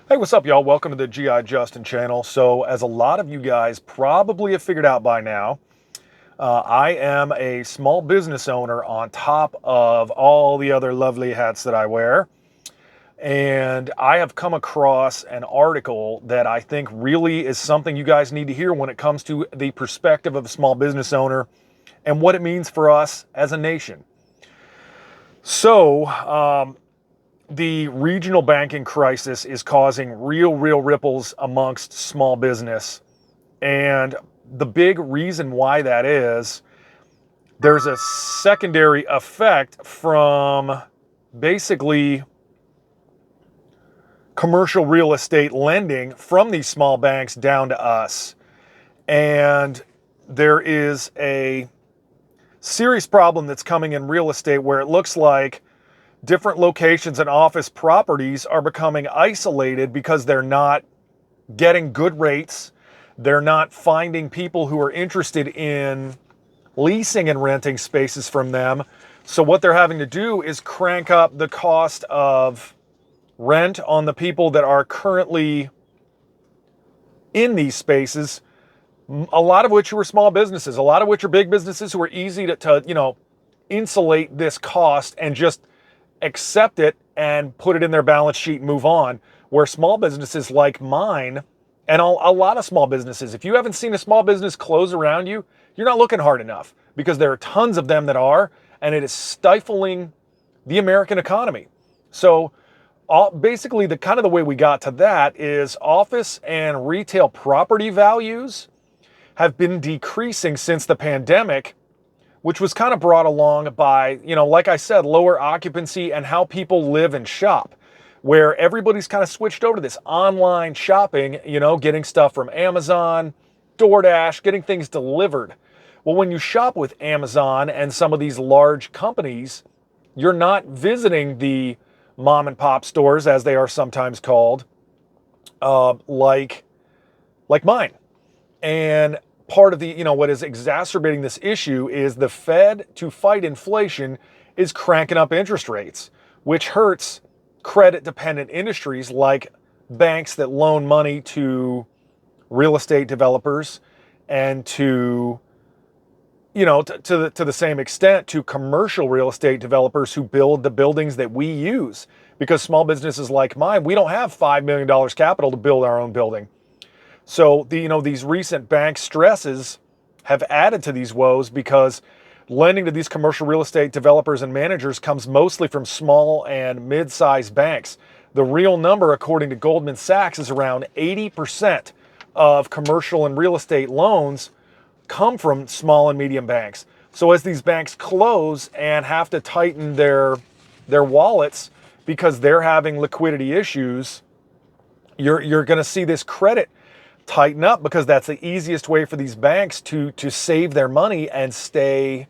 Hey, what's up, y'all? Welcome to the GI Justin channel. So, as a lot of you guys probably have figured out by now, I am a small business owner on top of all the other lovely hats that I wear. And I have come across an article that I think really is something you guys need to hear when it comes to the perspective of a small business owner and what it means for us as a nation. So, the regional banking crisis is causing real ripples amongst small business. And the big reason why that is, there's a secondary effect from basically commercial real estate lending from these small banks down to us. And there is a serious problem that's coming in real estate where it looks like different locations and office properties are becoming isolated because they're not getting good rates. They're not finding people who are interested in leasing and renting spaces from them. So what they're having to do is crank up the cost of rent on the people that are currently in these spaces, a lot of which are small businesses, a lot of which are big businesses who are easy to insulate this cost and just accept it and put it in their balance sheet and move on. Where small businesses like mine and a lot of small businesses, if you haven't seen a small business close around you, you're not looking hard enough, because there are tons of them that are, and it is stifling the American economy. So basically the way we got to that is office and retail property values have been decreasing since the pandemic, which was kind of brought along by, like I said, lower occupancy and how people live and shop, where everybody's kind of switched over to this online shopping, getting stuff from Amazon, DoorDash, getting things delivered. Well, when you shop with Amazon and some of these large companies, you're not visiting the mom and pop stores, as they are sometimes called, like mine. And part of the, what is exacerbating this issue is the Fed, to fight inflation, is cranking up interest rates, which hurts credit-dependent industries like banks that loan money to real estate developers and to the same extent to commercial real estate developers who build the buildings that we use. Because small businesses like mine, we don't have $5 million capital to build our own building. So these recent bank stresses have added to these woes, because lending to these commercial real estate developers and managers comes mostly from small and mid-sized banks. The real number, according to Goldman Sachs, is around 80% of commercial and real estate loans come from small and medium banks. So as these banks close and have to tighten their wallets because they're having liquidity issues, you're going to see this credit tighten up, because that's the easiest way for these banks to save their money and stay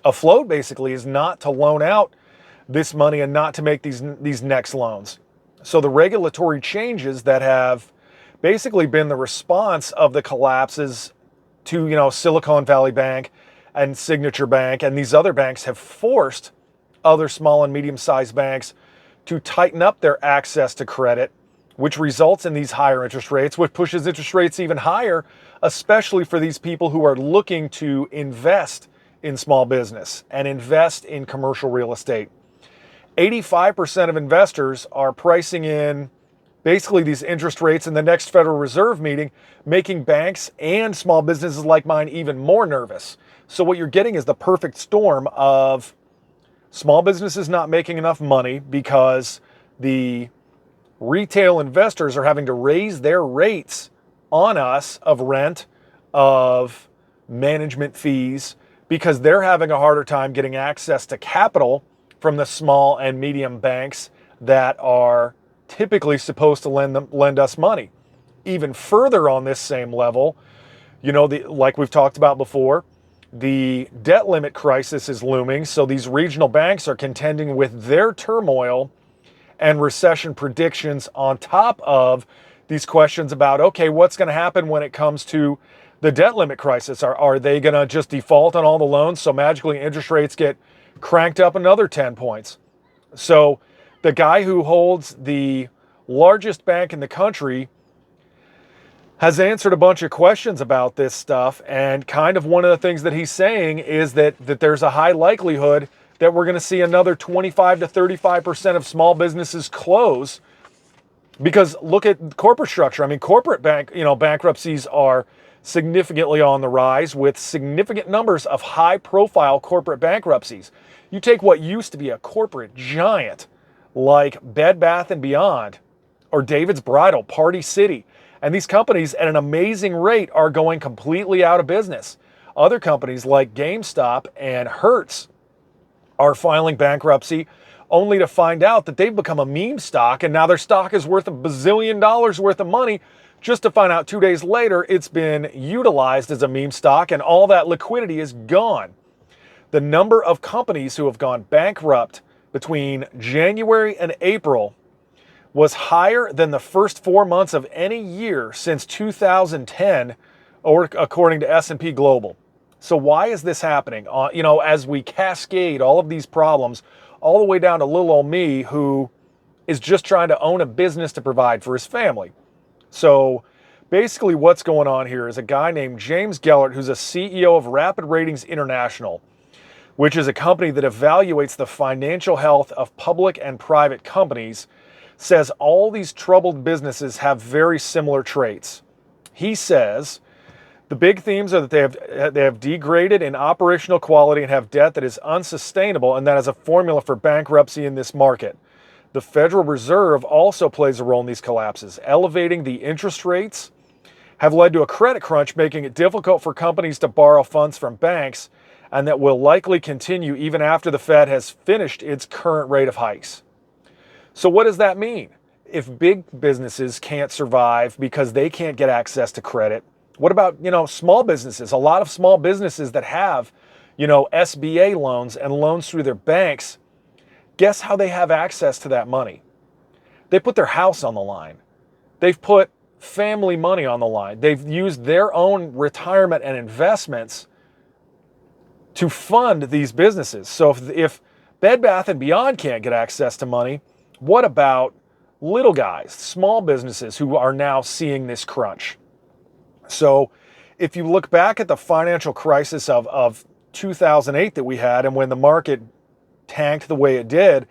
afloat, basically, is not to loan out this money and not to make these next loans. So the regulatory changes that have basically been the response of the collapses to Silicon Valley Bank and Signature Bank and these other banks have forced other small and medium-sized banks to tighten up their access to credit, which results in these higher interest rates, which pushes interest rates even higher, especially for these people who are looking to invest in small business and invest in commercial real estate. 85% of investors are pricing in basically these interest rates in the next Federal Reserve meeting, making banks and small businesses like mine even more nervous. So what you're getting is the perfect storm of small businesses not making enough money because the retail investors are having to raise their rates on us of rent, of management fees, because they're having a harder time getting access to capital from the small and medium banks that are typically supposed to lend us money. Even further on this same level, like we've talked about before, the debt limit crisis is looming. So these regional banks are contending with their turmoil and recession predictions on top of these questions about, okay, what's going to happen when it comes to the debt limit crisis? Are they going to just default on all the loans so magically interest rates get cranked up another 10 points? So the guy who holds the largest bank in the country, has answered a bunch of questions about this stuff. And kind of one of the things that he's saying is that there's a high likelihood that we're going to see another 25 to 35% of small businesses close. Because look at corporate structure. I mean, corporate bankruptcies are significantly on the rise, with significant numbers of high-profile corporate bankruptcies. You take what used to be a corporate giant like Bed Bath & Beyond or David's Bridal, Party City, and these companies at an amazing rate are going completely out of business. Other companies like GameStop and Hertz are filing bankruptcy only to find out that they've become a meme stock, and now their stock is worth $1 bazillion worth of money, just to find out 2 days later it's been utilized as a meme stock and all that liquidity is gone. The number of companies who have gone bankrupt between January and April was higher than the first 4 months of any year since 2010, or according to S&P Global. So why is this happening? As we cascade all of these problems all the way down to little old me, who is just trying to own a business to provide for his family. So basically what's going on here is a guy named James Gellert, who's a CEO of Rapid Ratings International, which is a company that evaluates the financial health of public and private companies, says all these troubled businesses have very similar traits. He says the big themes are that they have degraded in operational quality and have debt that is unsustainable, and that is a formula for bankruptcy in this market. The Federal Reserve also plays a role in these collapses. Elevating the interest rates have led to a credit crunch, making it difficult for companies to borrow funds from banks, and that will likely continue even after the Fed has finished its current rate of hikes. So what does that mean? If big businesses can't survive because they can't get access to credit, what about, small businesses? A lot of small businesses that have, SBA loans and loans through their banks, guess how they have access to that money? They put their house on the line. They've put family money on the line. They've used their own retirement and investments to fund these businesses. So if Bed Bath & Beyond can't get access to money, what about little guys, small businesses who are now seeing this crunch? So if you look back at the financial crisis of 2008 that we had, and when the market tanked the way it did,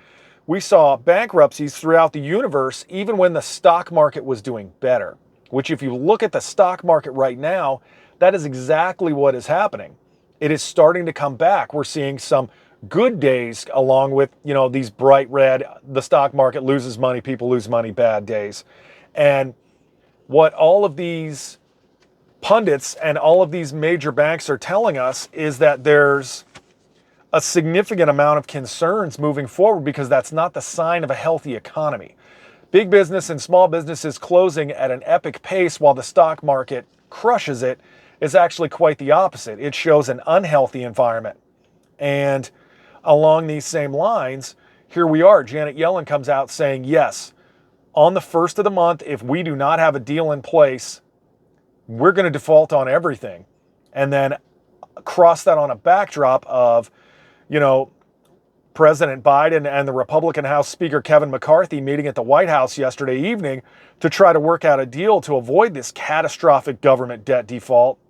we saw bankruptcies throughout the universe, even when the stock market was doing better. Which, if you look at the stock market right now, that is exactly what is happening. It is starting to come back. We're seeing some good days along with, these bright red, the stock market loses money, people lose money, bad days. And what all of these pundits and all of these major banks are telling us is that there's a significant amount of concerns moving forward, because that's not the sign of a healthy economy. Big business and small businesses closing at an epic pace while the stock market crushes it is actually quite the opposite. It shows an unhealthy environment. And along these same lines, here we are. Janet Yellen comes out saying, yes, on the first of the month, if we do not have a deal in place, we're going to default on everything. And then cross that on a backdrop of, President Biden and the Republican House Speaker Kevin McCarthy meeting at the White House yesterday evening to try to work out a deal to avoid this catastrophic government debt default.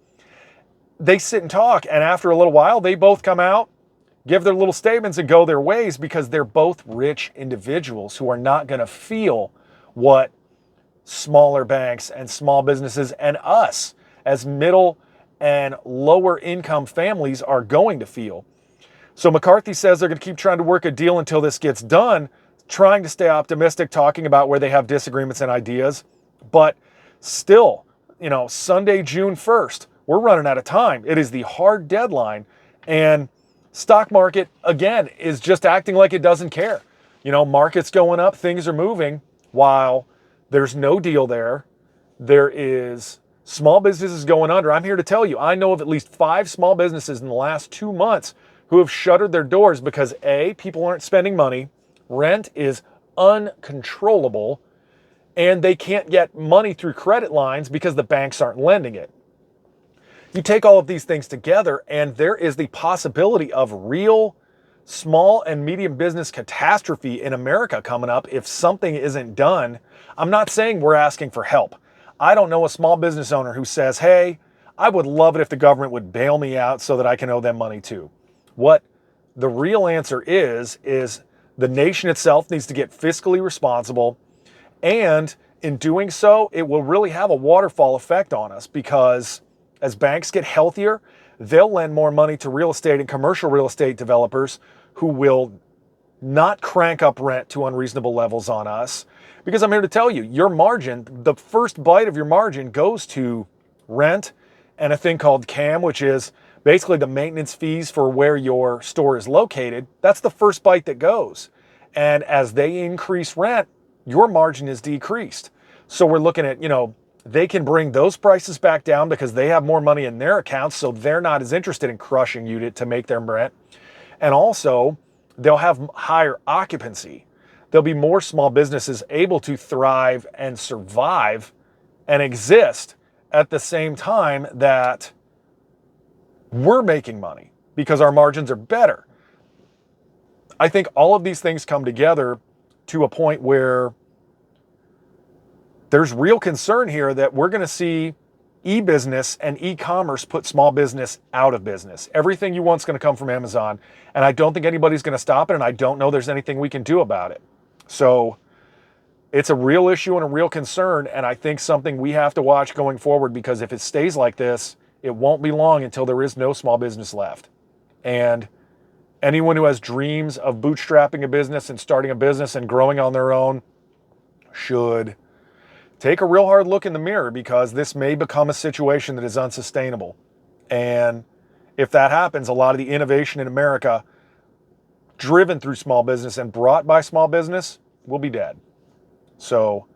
They sit and talk, and after a little while, they both come out, give their little statements, and go their ways, because they're both rich individuals who are not going to feel what smaller banks and small businesses and us as middle and lower income families are going to feel. So McCarthy says they're going to keep trying to work a deal until this gets done, trying to stay optimistic, talking about where they have disagreements and ideas. But still, Sunday, June 1st, we're running out of time. It is the hard deadline. And stock market, again, is just acting like it doesn't care. Market's going up, things are moving, while there's no deal there. There is small businesses going under. I'm here to tell you, I know of at least 5 small businesses in the last 2 months who have shuttered their doors because A, people aren't spending money, rent is uncontrollable, and they can't get money through credit lines because the banks aren't lending it. You take all of these things together, and there is the possibility of real small and medium business catastrophe in America coming up if something isn't done. I'm not saying we're asking for help. I don't know a small business owner who says, hey, I would love it if the government would bail me out so that I can owe them money too. What the real answer is the nation itself needs to get fiscally responsible. And in doing so, it will really have a waterfall effect on us, because as banks get healthier, they'll lend more money to real estate and commercial real estate developers who will not crank up rent to unreasonable levels on us. Because I'm here to tell you, your margin, the first bite of your margin goes to rent and a thing called CAM, which is basically the maintenance fees for where your store is located. That's the first bite that goes. And as they increase rent, your margin is decreased. So we're looking at, they can bring those prices back down because they have more money in their accounts, so they're not as interested in crushing you to make their rent. And also, they'll have higher occupancy. There'll be more small businesses able to thrive and survive and exist at the same time that we're making money because our margins are better. I think all of these things come together to a point where there's real concern here that we're going to see e-business and e-commerce put small business out of business. Everything you want is going to come from Amazon, and I don't think anybody's going to stop it, and I don't know there's anything we can do about it. So it's a real issue and a real concern, and I think something we have to watch going forward, because if it stays like this, it won't be long until there is no small business left. And anyone who has dreams of bootstrapping a business and starting a business and growing on their own should take a real hard look in the mirror, because this may become a situation that is unsustainable. And if that happens, a lot of the innovation in America driven through small business and brought by small business will be dead. So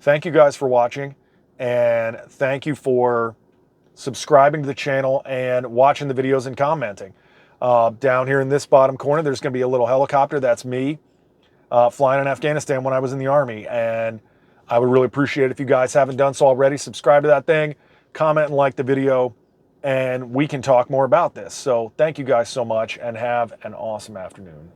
thank you guys for watching, and thank you for subscribing to the channel and watching the videos and commenting. Down here in this bottom corner, there's going to be a little helicopter. That's me flying in Afghanistan when I was in the Army. And I would really appreciate it if you guys haven't done so already. Subscribe to that thing, comment and like the video, and we can talk more about this. So thank you guys so much, and have an awesome afternoon.